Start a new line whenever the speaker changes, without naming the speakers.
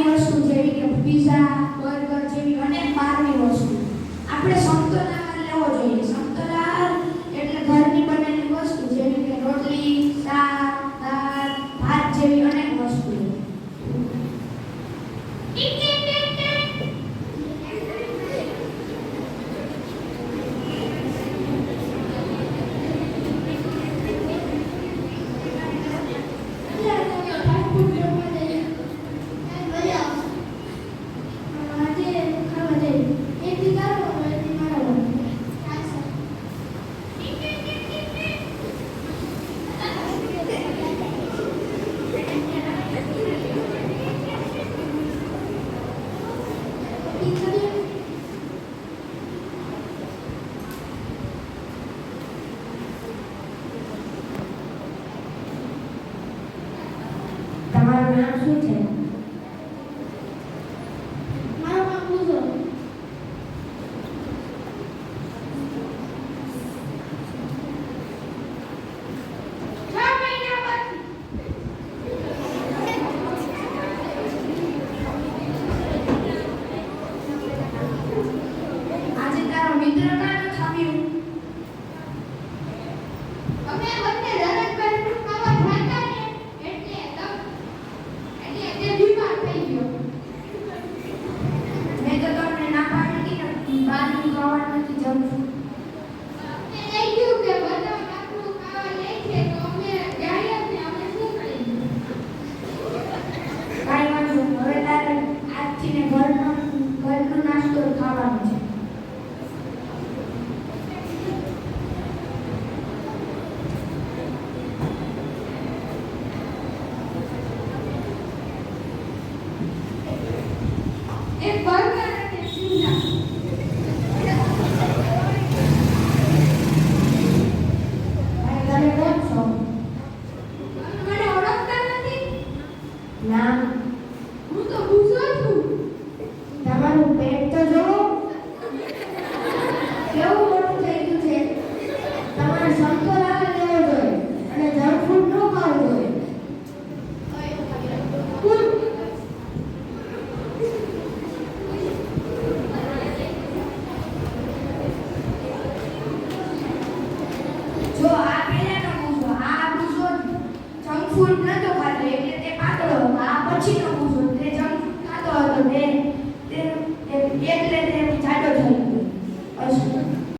બહારની વસ્તુ જેવી કે પીઝા બર્ગર જેવી અનેક બહારની વસ્તુ આપણે સમતોલ આહાર લેવો જોઈએ. સમતોલ આહાર એટલે ઘરની બનેલી વસ્તુ જેવી કે રોટલી શાક દાળ ભાત જેવી અનેક વસ્તુઓ. તમારું નામ શું છે?
મારું નામ પૂછો. 6 મહિના પછી.
આજે તારો મિત્ર કાં નથી આવ્યો?
અમે બંને રણકભાઈ ખાવા જાતા ને એટલે તે બીમાર થઈ ગયો.
મેં તો તમને ના પાડી હતી ને બહારનું ખાવાનું નથી જમવું.
તે લઈ ગયું કે બધા આપણું ખાવા લે છે તો અમે જાય જ ને અમે શું કરીએ?
કાંઈ વાંધો નહીં. હવે તારે આજથી ને ઘરનો નાસ્તો ખાવાનો છે.
એક બર્ગર અને પીઝા.
ભાઈ તમે કોણ છો?
મને ઓળખતા નથી?
નામ?
હું તો ભૂસો છું.
તમારું પેટ તો જુઓ કેવું મોટું થઈ ગયું છે. તમારે સમતોલ આહાર લેવો જોઈએ અને જંક ફૂડ ન ખાવું જોઈએ. જો આ પહેલાનો બુઝો, આ બુઝો જંક ફૂડ નતો ખાતો એટલે તે પાતળો હતો. આ પછીનો બુઝો તે જંક ફૂડ ખાતો હતો એટલે તે